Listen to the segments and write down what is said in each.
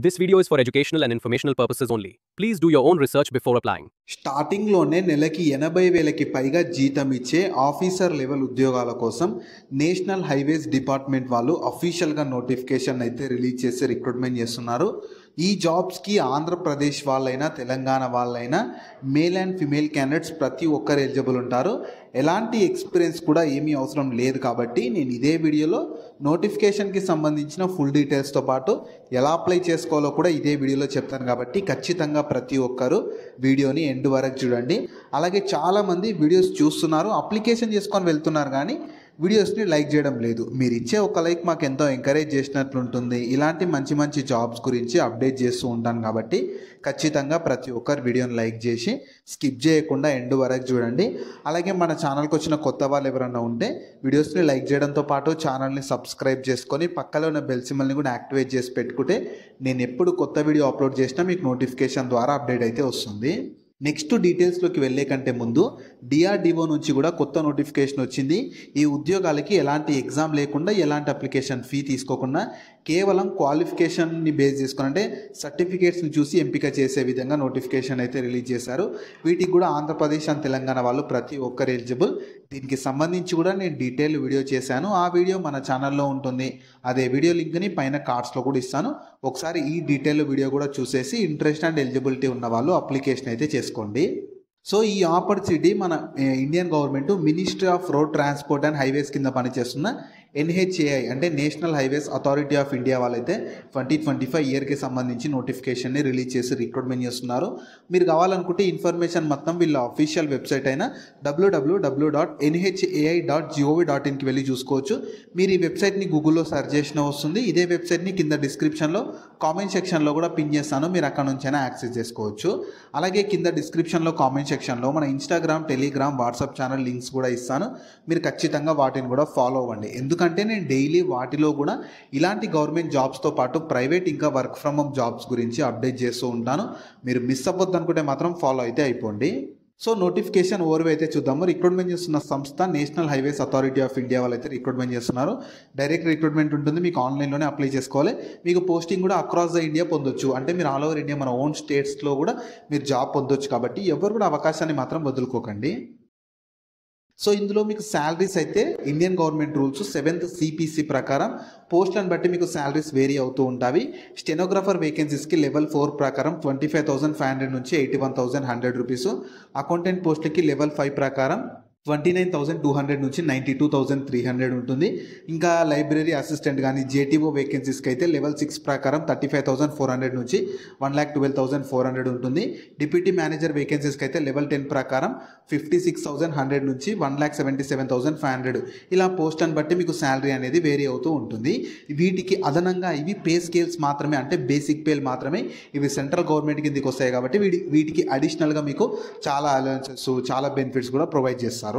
This video is for educational and informational purposes only. Please do your own research before applying. Starting లోనే నెలకి 80,000కి పైగా జీతం ఇచ్చే officer level ఉద్యోగాల కోసం నేషనల్ హైవేస్ డిపార్ట్మెంట్ వాళ్ళు అఫీషియల్ గా నోటిఫికేషన్ అయితే రిలీజ్ చేసి రిక్రూట్మెంట్ చేస్తున్నారు. ఈ జాబ్స్ కి ఆంధ్రప్రదేశ్ వాళ్ళైనా తెలంగాణ వాళ్ళైనా మేల్ అండ్ ఫిమేల్ క్యాండిడేట్స్ ప్రతి ఒక్కరు ఎలిజిబుల్ ఉంటారు. ఎలాంటి ఎక్స్పీరియన్స్ కూడా ఏమీ అవసరం లేదు కాబట్టి నేను ఇదే వీడియోలో నోటిఫికేషన్కి సంబంధించిన ఫుల్ డీటెయిల్స్తో పాటు ఎలా అప్లై చేసుకోవాలో కూడా ఇదే వీడియోలో చెప్తాను కాబట్టి ఖచ్చితంగా ప్రతి ఒక్కరు వీడియోని ఎండ్ వరకు చూడండి. అలాగే చాలామంది వీడియోస్ చూస్తున్నారు, అప్లికేషన్ చేసుకొని వెళ్తున్నారు కానీ వీడియోస్ని లైక్ చేయడం లేదు. మీరు ఇచ్చే ఒక లైక్ మాకు ఎంతో ఎంకరేజ్ చేసినట్లుంటుంది. ఇలాంటి మంచి మంచి జాబ్స్ గురించి అప్డేట్ చేస్తూ ఉంటాను కాబట్టి ఖచ్చితంగా ప్రతి ఒక్కరు వీడియోని లైక్ చేసి స్కిప్ చేయకుండా ఎండ్ వరకు చూడండి. అలాగే మన ఛానల్కి వచ్చిన కొత్త వాళ్ళు ఎవరైనా ఉంటే వీడియోస్ని లైక్ చేయడంతో పాటు ఛానల్ని సబ్స్క్రైబ్ చేసుకొని పక్కలో ఉన్న బెల్ సింబల్ని కూడా యాక్టివేట్ చేసి పెట్టుకుంటే నేను ఎప్పుడు కొత్త వీడియో అప్లోడ్ చేసినా మీకు నోటిఫికేషన్ ద్వారా అప్డేట్ అయితే వస్తుంది. నెక్స్ట్ డీటెయిల్స్లోకి వెళ్ళే కంటే ముందు డిఆర్డిఓ నుంచి కూడా కొత్త నోటిఫికేషన్ వచ్చింది. ఈ ఉద్యోగాలకి ఎలాంటి ఎగ్జామ్ లేకుండా ఎలాంటి అప్లికేషన్ ఫీ తీసుకోకుండా కేవలం క్వాలిఫికేషన్ని బేస్ చేసుకుని అంటే సర్టిఫికేట్స్ని చూసి ఎంపిక చేసే విధంగా నోటిఫికేషన్ అయితే రిలీజ్ చేశారు. వీటికి కూడా ఆంధ్రప్రదేశ్ అండ్ తెలంగాణ వాళ్ళు ప్రతి ఒక్కరు ఎలిజిబుల్. దీనికి సంబంధించి కూడా నేను డీటెయిల్ వీడియో చేశాను. ఆ వీడియో మన ఛానల్లో ఉంటుంది. అదే వీడియో లింక్ని పైన కార్డ్స్లో కూడా ఇస్తాను. ఒకసారి ఈ డీటెయిల్ వీడియో కూడా చూసేసి ఇంట్రెస్ట్ అండ్ ఎలిజిబిలిటీ ఉన్న వాళ్ళు అప్లికేషన్ అయితే చేసుకోండి. సో ఈ ఆపర్చునిటీ మన Indian government ministry of road transport and highways కింద పనిచేస్తున్న NHAI అంటే national highways authority of India వాళ్ళైతే 2025 ఇయర్కి సంబంధించి నోటిఫికేషన్ని రిలీజ్ చేసి రిక్రూట్మెంట్ చేస్తున్నారు. మీరు కావాలనుకుంటే ఇన్ఫర్మేషన్ మొత్తం వీళ్ళ అఫీషియల్ వెబ్సైట్ అయిన www.nhai.gov.inకి వెళ్ళి చూసుకోవచ్చు. మీరు ఈ వెబ్సైట్ని గూగుల్లో సెర్చ్ చేసిన వస్తుంది. ఇదే వెబ్సైట్ని కింద డిస్క్రిప్షన్లో కామెంట్ సెక్షన్లో కూడా పిన్ చేస్తాను, మీరు అక్కడ నుంచైనా యాక్సెస్ చేసుకోవచ్చు. అలాగే కింద డిస్క్రిప్షన్లో కామెంట్ సెక్షన్లో మన Instagram, Telegram, WhatsApp channel links కూడా ఇస్తాను. మీరు ఖచ్చితంగా వాటిని కూడా ఫాలో అవ్వండి. ఎందుకంటే నేను డైలీ వాటిలో కూడా ఇలాంటి గవర్నమెంట్ జాబ్స్తో పాటు ప్రైవేట్ ఇంకా వర్క్ ఫ్రమ్ హోమ్ జాబ్స్ గురించి అప్డేట్ చేస్తూ ఉంటాను. మీరు మిస్ అవ్వద్దు అనుకుంటే మాత్రం ఫాలో అయితే అయిపోండి. సో నోటిఫికేషన్ ఓవర్వ్యూ అయితే చూద్దాము. రిక్రూట్మెంట్ చేస్తున్న సంస్థ national highways authority of India వాళ్ళు అయితే రిక్రూట్మెంట్ చేస్తున్నారు. డైరెక్ట్ రిక్రూట్మెంట్ ఉంటుంది, మీకు ఆన్లైన్లోనే అప్లై చేసుకోవాలి. మీకు పోస్టింగ్ కూడా అక్రాస్ ద ఇండియా పొందొచ్చు, అంటే మీరు ఆల్ ఓవర్ ఇండియా మన ఓన్ స్టేట్స్లో కూడా మీరు జాబ్ పొందొచ్చు. కాబట్టి ఎవరు కూడా అవకాశాన్ని మాత్రం వదులుకోకండి. సో ఇందులో మీకు శాలరీస్ అయితే Indian government rules 7th CPC ప్రకారం పోస్టులను బట్టి మీకు శాలరీస్ వేరీ అవుతూ ఉంటాయి. స్టెనోగ్రాఫర్ వేకెన్సీస్కి లెవెల్ 4 ప్రకారం 25,500 నుంచి 81,100 రూపీస్. అకౌంటెంట్ పోస్టులకి లెవెల్ 5 ప్రకారం 29,200 నుంచి 92,300 ఉంటుంది. ఇంకా లైబ్రరీ అసిస్టెంట్ కానీ JTO వేకెన్సీస్కి అయితే లెవెల్ 6 ప్రకారం 35,400 నుంచి 1,12,400 ఉంటుంది. డిప్యూటీ మేనేజర్ వేకెన్సీస్కి అయితే లెవెల్ 10 ప్రకారం 56,100 నుంచి 1,77,500. ఇలా పోస్ట్ అని బట్టి మీకు శాలరీ అనేది వేరీ అవుతూ ఉంటుంది. వీటికి అదనంగా ఇవి పే స్కేల్స్ మాత్రమే, అంటే బేసిక్ పేలు మాత్రమే. ఇవి సెంట్రల్ గవర్నమెంట్ కిందకి వస్తాయి కాబట్టి వీటికి అడిషనల్గా మీకు చాలా అలవెన్సెస్, చాలా బెనిఫిట్స్ కూడా ప్రొవైడ్ చేస్తారు.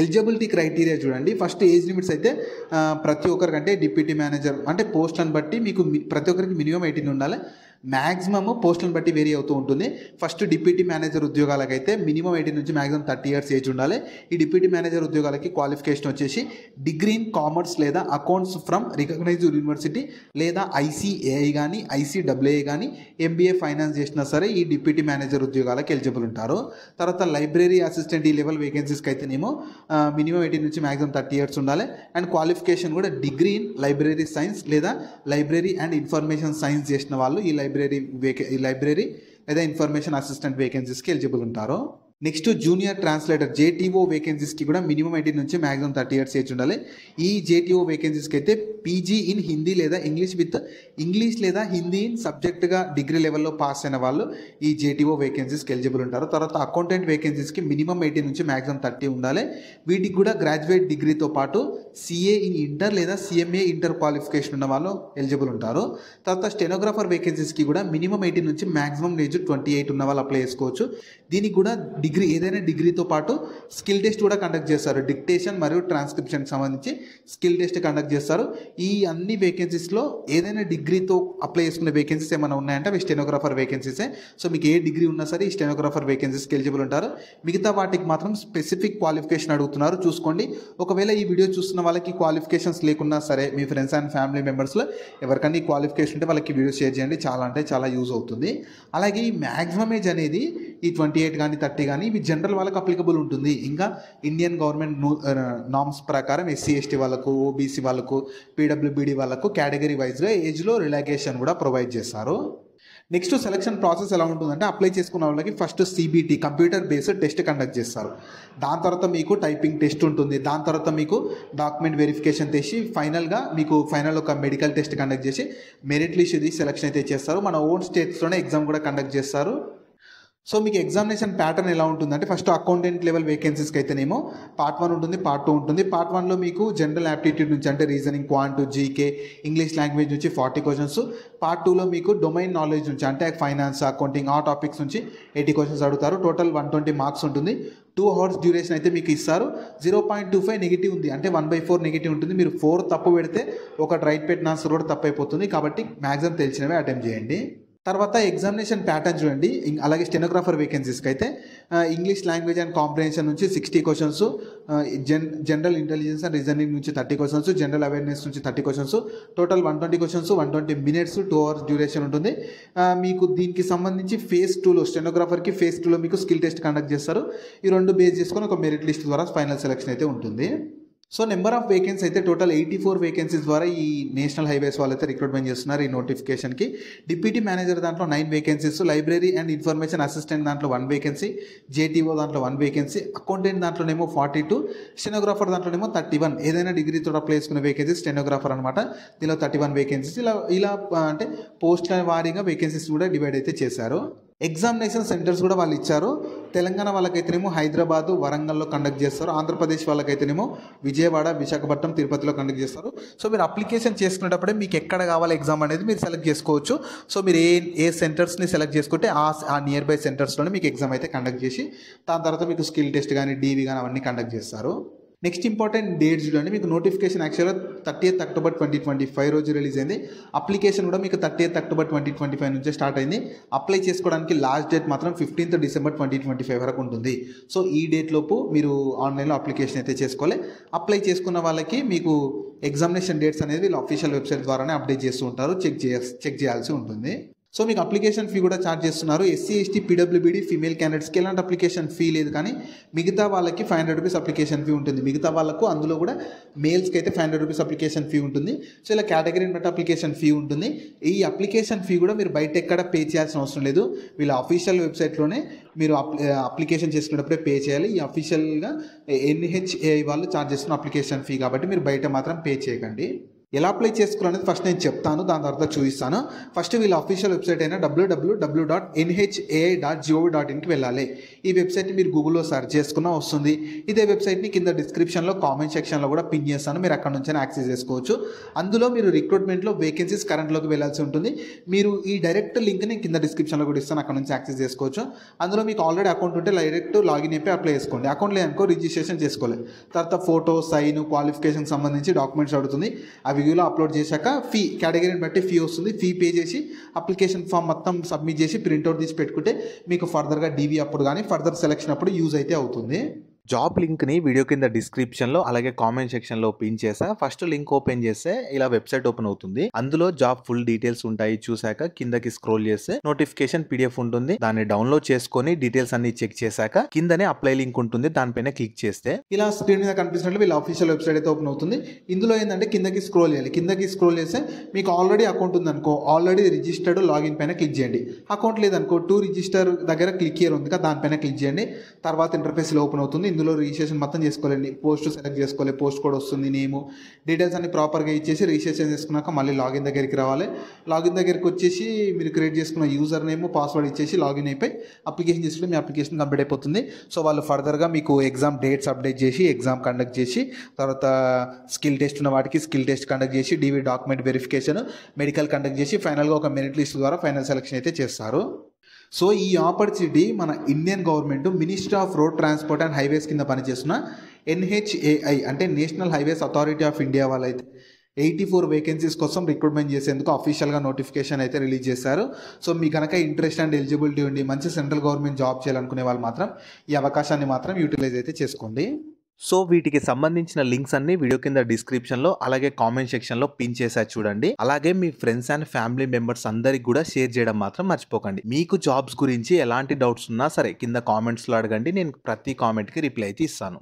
ఎలిజిబిలిటీ క్రైటీరియా చూడండి. ఫస్ట్ ఏజ్ లిమిట్స్ అయితే ప్రతి ఒక్కరికంటే డిప్యూటీ మేనేజర్ అంటే పోస్టులను బట్టి మీకు ప్రతి ఒక్కరికి మినిమం 18 ఉండాలి. మ్యాక్సిమమ్ పోస్టులను బట్టి వేరీ అవుతూ ఉంటుంది. ఫస్ట్ డిప్యూటీ మేనేజర్ ఉద్యోగాలకైతే మినిమం 18 నుంచి మ్యాక్సిమం 30 ఇయర్స్ ఏజ్ ఉండాలి. ఈ డిప్యూటీ మేనేజర్ ఉద్యోగాలకి క్వాలిఫికేషన్ వచ్చేసి డిగ్రీ ఇన్ కామర్స్ లేదా అకౌంట్స్ ఫ్రమ్ రికగ్నైజ్డ్ యూనివర్సిటీ లేదా ICAI కానీ ICAA కానీ MBA ఫైనాన్స్ చేసినా సరే ఈ డిప్యూటీ మేనేజర్ ఉద్యోగాలకు ఎలిజిబుల్ ఉంటారు. తర్వాత లైబ్రరీ అసిస్టెంట్ ఈ లెవెల్ వేకెన్సీస్కి అయితేనేమో మినిమం 18 నుంచి మ్యాక్సిమం 30 ఇయర్స్ ఉండాలి. అండ్ క్వాలిఫికేషన్ కూడా డిగ్రీ ఇన్ లైబ్రరీ సైన్స్ లేదా లైబ్రరీ అండ్ ఇన్ఫర్మేషన్ సైన్స్ చేసిన వాళ్ళు ఈ లైబ్రరీ లేదా ఇన్ఫర్మేషన్ అసిస్టెంట్ వేకెన్సీస్కి ఎలిజిబుల్ ఉంటారు. నెక్స్ట్ జూనియర్ ట్రాన్స్లేటర్ JTO వేకెన్సీస్కి కూడా మినిమం 18 నుంచి మ్యాక్సిమం 30 ఇయర్స్ ఏజ్ ఉండాలి. ఈ JTO వేకెన్సీస్కి అయితే PG ఇన్ హిందీ లేదా ఇంగ్లీష్ లేదా హిందీ ఇన్ సబ్జెక్ట్గా డిగ్రీ లెవెల్లో పాస్ అయిన వాళ్ళు ఈ JTO వేకెన్సీస్కి ఎలిజిబుల్ ఉంటారు. తర్వాత అకౌంటెంట్ వేకెన్సీస్కి మినిమం 18 నుంచి మ్యాక్సిమం 30 ఉండాలి. వీటికి కూడా గ్రాడ్యుయేట్ డిగ్రీతో పాటు CA ఇన్ ఇంటర్ లేదా CMA ఇంటర్ క్వాలిఫికేషన్ ఉన్న వాళ్ళు ఎలిజిబుల్ ఉంటారు. తర్వాత స్టెనోగ్రాఫర్ వేకెన్సీస్కి కూడా మినిమం 18 నుంచి మ్యాక్సిమం ఏజ్ 28 ఉన్న వాళ్ళు అప్లై చేసుకోవచ్చు. దీనికి కూడా డిగ్రీ ఏదైనా డిగ్రీతో పాటు స్కిల్ టెస్ట్ కూడా కండక్ట్ చేస్తారు. డిక్టేషన్ మరియు ట్రాన్స్క్రిప్షన్కి సంబంధించి స్కిల్ టెస్ట్ కండక్ట్ చేస్తారు. ఈ అన్ని వేకెన్సీస్లో ఏదైనా డిగ్రీతో అప్లై చేసుకునే వేకెన్సీస్ ఏమైనా ఉన్నాయంటే అవి స్టెనోగ్రాఫర్ వేకెన్సీసే. సో మీకు ఏ డిగ్రీ ఉన్నా సరే ఈ స్టెనోగ్రాఫర్ వేకెన్సీస్కి ఎలిజిబుల్ ఉంటారు. మిగతా వాటికి మాత్రం స్పెసిఫిక్ క్వాలిఫికేషన్ అడుగుతున్నారు, చూసుకోండి. ఒకవేళ ఈ వీడియో చూస్తున్న వాళ్ళకి క్వాలిఫికేషన్స్ లేకున్నా సరే మీ ఫ్రెండ్స్ అండ్ ఫ్యామిలీ మెంబర్స్లో ఎవరికైనా ఈ క్వాలిఫికేషన్ ఉంటే వాళ్ళకి వీడియో షేర్ చేయండి. చాలా అంటే చాలా యూజ్ అవుతుంది. అలాగే ఈ మ్యాక్సిమం ఏజ్ అనేది ఈ 28 కానీ 30 కానీ ఇవి జనరల్ వాళ్ళకి అప్లికబుల్ ఉంటుంది. ఇంకా ఇండియన్ గవర్నమెంట్ నామ్స్ ప్రకారం ఎస్సీ ఎస్టీ వాళ్ళకు, ఓబీసీ వాళ్ళకు, పీడబ్ల్యూబీడీ వాళ్ళకు కేటగిరీ వైజ్గా ఏజ్లో రిలాక్సేషన్ కూడా ప్రొవైడ్ చేస్తారు. నెక్స్ట్ సెలక్షన్ ప్రాసెస్ ఎలా ఉంటుందంటే అప్లై చేసుకున్న వాళ్ళకి first CBT computer based test conduct చేస్తారు. దాని తర్వాత మీకు టైపింగ్ టెస్ట్ ఉంటుంది. దాని తర్వాత మీకు డాక్యుమెంట్ వెరిఫికేషన్ చేసి ఫైనల్గా మీకు ఒక మెడికల్ టెస్ట్ కండక్ట్ చేసి మెరిట్ లిస్ట్ ఇది సెలక్షన్ అయితే చేస్తారు. మన ఓన్ స్టేట్స్లోనే ఎగ్జామ్ కూడా కండక్ట్ చేస్తారు. సో మీకు ఎగ్జామినేషన్ ప్యాటర్న్ ఎలా ఉంటుందంటే ఫస్ట్ అకౌంటెంట్ లెవెల్ వేకెన్సీస్కి అయితేనేమో పార్ట్ 1 ఉంటుంది, పార్ట్ 2 ఉంటుంది. పార్ట్ 1లో మీకు జనరల్ యాప్టిట్యూడ్ నుంచి అంటే reasoning, quant, GK, English language నుంచి 40 క్వశ్చన్స్. పార్ట్ 2లో మీకు డొమైన్ నాలెడ్జ్ నుంచి అంటే ఫైనాన్స్, అకౌంటింగ్, ఆ టాపిక్స్ నుంచి 80 క్వశ్చన్స్ అడుగుతారు. టోటల్ 120 మార్క్స్ ఉంటుంది. 2 hours డ్యూరేషన్ అయితే మీకు ఇస్తారు. 0.25 నెగిటివ్ ఉంది అంటే 1/4 నెగిటివ్ ఉంటుంది. మీరు 4 తప్పు పెడితే ఒకటి రైట్ పెట్టిన ఆన్సర్ కూడా తప్పు అయిపోతుంది. కాబట్టి మ్యాక్సిమం తెలిసినవే అటెంప్ట్ చేయండి. తర్వాత ఎగ్జామినేషన్ ప్యాటర్న్ చూడండి. అలాగే స్టెనోగ్రాఫర్ వేకెన్సీస్కి అయితే ఇంగ్లీష్ లాంగ్వేజ్ అండ్ కాంప్రిహెన్షన్ నుంచి 60 questions, general intelligence and reasoning నుంచి 30 క్వశ్చన్స్, జనరల్ అవేర్నెస్ నుంచి 30 questions, total 120 questions, 120 minutes, 2 hours duration ఉంటుంది. మీకు దీనికి సంబంధించి ఫేజ్ 2లో స్టెనోగ్రాఫర్కి ఫేజ్ 2లో మీకు స్కిల్ టెస్ట్ కండక్ట్ చేస్తారు. ఈ రెండు బేస్ చేసుకొని ఒక మెరిట్ లిస్ట్ ద్వారా ఫైనల్ సెలక్షన్ అయితే ఉంటుంది. సో నెంబర్ ఆఫ్ వేకెన్సీ అయితే టోటల్ 84 వేకెన్సీస్ ద్వారా ఈ నేషనల్ హైవేస్ వాళ్ళైతే రిక్రూట్మెంట్ చేస్తున్నారు ఈ నోటిఫికేషన్కి. డిప్యూటీ మేనేజర్ దాంట్లో 9 vacancies, library and information assistant దాంట్లో 1 వేకెన్సీ, జేటీఓ దాంట్లో 1 వేకెన్సీ, అకౌంటెంట్ దాంట్లోనేమో 42, స్టెనోగ్రాఫర్ దాంట్లోనేమో 31. ఏదైనా డిగ్రీతో అప్లై చేసుకునే వేకెన్సీ స్టెనోగ్రాఫర్ అనమాట. దీనిలో 31 వేకెన్సీస్. ఇలా అంటే పోస్టుల వారీగా వేకెన్సీస్ కూడా డివైడ్ అయితే చేశారు. ఎగ్జామినేషన్ సెంటర్స్ కూడా వాళ్ళు ఇచ్చారు. తెలంగాణ వాళ్ళకైతేనేమో హైదరాబాద్, వరంగల్లో కండక్ట్ చేస్తారు. ఆంధ్రప్రదేశ్ వాళ్ళకైతేనేమో విజయవాడ, విశాఖపట్నం, తిరుపతిలో కండక్ట్ చేస్తారు. సో మీరు అప్లికేషన్ చేసుకునేటప్పుడే మీకు ఎక్కడ కావాలి ఎగ్జామ్ అనేది మీరు సెలెక్ట్ చేసుకోవచ్చు. సో మీరు ఏ సెంటర్స్ని సెలెక్ట్ చేసుకుంటే ఆ నియర్ బై సెంటర్స్లోనే మీకు ఎగ్జామ్ అయితే కండక్ట్ చేసి దాని తర్వాత మీకు స్కిల్ టెస్ట్ కానీ డీవీ కానీ అవన్నీ కండక్ట్ చేస్తారు. నెక్స్ట్ ఇంపార్టెంట్ డేట్స్ చూడండి. మీకు నోటిఫికేషన్ యాక్చువల్గా 30th October 2025 రోజు రిలీజ్ అయింది. అప్లికేషన్ కూడా మీకు 30th October 2025 నుంచే స్టార్ట్ అయింది. అప్లై చేసుకోవడానికి లాస్ట్ డేట్ మాత్రం 15th December 2025 వరకు ఉంటుంది. సో ఈ డేట్ లోపు మీరు ఆన్లైన్లో అప్లికేషన్ అయితే చేసుకోవాలి. అప్లై చేసుకున్న వాళ్ళకి మీకు ఎగ్జామినేషన్ డేట్స్ అనేది వీళ్ళు అఫీషియల్ వెబ్సైట్ ద్వారానే అప్డేట్ చేస్తూ ఉంటారు. చెక్ చేయాల్సి ఉంటుంది. సో మీకు అప్లికేషన్ ఫీ కూడా ఛార్జ్ చేస్తున్నారు. ఎస్సీ ఎస్టీ పీడబ్ల్యూబీడీ ఫీమేల్ క్యాండిడేట్స్కి ఎలాంటి అప్లికేషన్ ఫీ లేదు, కానీ మిగతా వాళ్ళకి 500 రూపీస్ అప్లికేషన్ ఫీ ఉంటుంది. మిగతా వాళ్ళకు అందులో కూడా మేల్స్కి అయితే 500 రూపీస్ అప్లికేషన్ ఫీ ఉంటుంది. సో ఇలా కేటగిరీని బట్టి అప్లికేషన్ ఫీ ఉంటుంది. ఈ అప్లికేషన్ ఫీ కూడా మీరు బయట ఎక్కడ పే చేయాల్సిన అవసరం లేదు. వీళ్ళ అఫీషియల్ వెబ్సైట్లోనే మీరు అప్లికేషన్ చేసుకునేటప్పుడే పే చేయాలి. ఈ అఫీషియల్గా NHAI వాళ్ళు ఛార్జ్ చేస్తున్న అప్లికేషన్ ఫీ కాబట్టి మీరు బయట మాత్రం పే చేయకండి. ఎలా అప్లై చేసుకోవాలనేది ఫస్ట్ నేను చెప్తాను, దాని తర్వాత చూపిస్తాను. ఫస్ట్ వీళ్ళ అఫీషియల్ వెబ్సైట్ అయినా www.nhai.gov.inకి వెళ్ళాలి. ఈ వెబ్సైట్ని మీరు గూగుల్లో సెర్చ్ చేసుకున్నా వస్తుంది. ఇదే వెబ్సైట్ని కింద డిస్క్రిప్షన్లో కామెంట్ సెక్షన్లో కూడా పిన్ చేస్తాను, మీరు అక్కడ నుంచి యాక్సెస్ చేసుకోవచ్చు. అందులో మీరు రిక్రూట్మెంట్లో వేకెన్సీస్ కరెంట్లోకి వెళ్ళాల్సి ఉంటుంది. మీరు ఈ డైరెక్ట్ లింక్ని కింద డిస్క్రిప్షన్లో కూడా ఇస్తాను, అక్కడ నుంచి యాక్సెస్ చేసుకోవచ్చు. అందులో మీకు ఆల్రెడీ అకౌంట్ ఉంటే డైరెక్ట్ లాగిన్ అయిపోయి అప్లై చేసుకోండి. అకౌంట్ లేదనుకో రిజిస్ట్రేషన్ చేసుకోవాలి. తర్వాత ఫోటో, సైన్, క్వాలిఫికేషన్ సంబంధించి డాక్యుమెంట్స్ అడుగుతుంది. అవి వీడియోలో అప్లోడ్ చేశాక ఫీ కేటగిరీని బట్టి ఫీ వస్తుంది. ఫీ పే చేసి అప్లికేషన్ ఫామ్ మొత్తం సబ్మిట్ చేసి ప్రింట్అవుట్ తీసి పెట్టుకుంటే మీకు ఫర్దర్గా డీవీ అప్పుడు కానీ ఫర్దర్ సెలక్షన్ అప్పుడు యూజ్ అయితే అవుతుంది. జాబ్ లింక్ని వీడియో కింద డిస్క్రిప్షన్లో అలాగే కామెంట్ సెక్షన్లో పిన్ చేసా. ఫస్ట్ లింక్ ఓపెన్ చేస్తే ఇలా వెబ్సైట్ ఓపెన్ అవుతుంది. అందులో జాబ్ ఫుల్ డీటెయిల్స్ ఉంటాయి. చూసాక కిందకి స్క్రోల్ చేస్తే నోటిఫికేషన్ PDF ఉంటుంది. దాన్ని డౌన్లోడ్ చేసుకొని డీటెయిల్స్ అన్ని చెక్ చేశాక కిందనే అప్లై లింక్ ఉంటుంది, దానిపైన క్లిక్ చేస్తే ఇలా స్క్రీన్ మీద కనిపిస్తున్నట్లు వీళ్ళ అఫీషియల్ వెబ్సైట్ అయితే ఓపెన్ అవుతుంది. ఇందులో ఏంటంటే కిందకి స్క్రోల్ చేయాలి. కిందకి స్క్రోల్ చేస్తే మీకు ఆల్రెడీ అకౌంట్ ఉందనుకో, ఆల్రెడీ రిజిస్టర్డ్ లాగిన్ పైన క్లిక్ చేయండి. అకౌంట్ లేదనుకో, టు రిజిస్టర్ దగ్గర క్లిక్ హియర్ ఉంది కదా, దానిపైన క్లిక్ చేయండి. తర్వాత ఇంటర్ఫేస్ ఓపెన్ అవుతుంది. ఇందులో రిజిస్ట్రేషన్ మొత్తం చేసుకోవాలండి. పోస్ట్ సెలెక్ట్ చేసుకోవాలి, పోస్ట్ కోడ్ వస్తుంది, నేము, డీటెయిల్స్ అన్ని ప్రాపర్గా ఇచ్చేసి రిజిస్ట్రేషన్ చేసుకున్నాక మళ్ళీ లాగిన్ దగ్గరికి రావాలి. లాగిన్ దగ్గరికి వచ్చేసి మీరు క్రియేట్ చేసుకున్న యూజర్ నేమ్, పాస్వర్డ్ ఇచ్చేసి లాగిన్ అయిపోయి అప్లికేషన్ చేసుకుంటే మీ అప్లికేషన్ కంప్లీట్ అయిపోతుంది. సో వాళ్ళు ఫర్దర్గా మీకు ఎగ్జామ్ డేట్స్ అప్డేట్ చేసి ఎగ్జామ్ కండక్ట్ చేసి తర్వాత స్కిల్ టెస్ట్ ఉన్న వాటికి స్కిల్ టెస్ట్ కండక్ట్ చేసి DV document verification, medical conduct చేసి ఫైనల్గా ఒక మెరిట్ లిస్ట్ ద్వారా ఫైనల్ సెలక్షన్ అయితే చేస్తారు. సో ఈ ఆపర్చునిటీ మన Indian government ministry of road transport and highways కింద పనిచేస్తున్న NHAI అంటే national highways authority of India వాళ్ళైతే 84 వేకెన్సీస్ కోసం రిక్రూట్మెంట్ చేసేందుకు అఫీషియల్గా నోటిఫికేషన్ అయితే రిలీజ్ చేశారు. సో మీ కనుక ఇంట్రెస్ట్ అండ్ ఎలిజిబిలిటీ ఉండి మంచి సెంట్రల్ గవర్నమెంట్ జాబ్ చేయాలనుకునే వాళ్ళు మాత్రం ఈ అవకాశాన్ని మాత్రం యూటిలైజ్ అయితే చేసుకోండి. సో వీటికి సంబంధించిన లింక్స్ అన్ని వీడియో కింద డిస్క్రిప్షన్ లో అలాగే కామెంట్ సెక్షన్ లో పిన్ చేసా చూడండి. అలాగే మీ ఫ్రెండ్స్ అండ్ ఫ్యామిలీ మెంబర్స్ అందరికి కూడా షేర్ చేయడం మాత్రం మర్చిపోకండి. మీకు జాబ్స్ గురించి ఎలాంటి డౌట్స్ ఉన్నా సరే కింద కామెంట్స్ లో అడగండి, నేను ప్రతి కామెంట్ కి రిప్లై అయితే ఇస్తాను.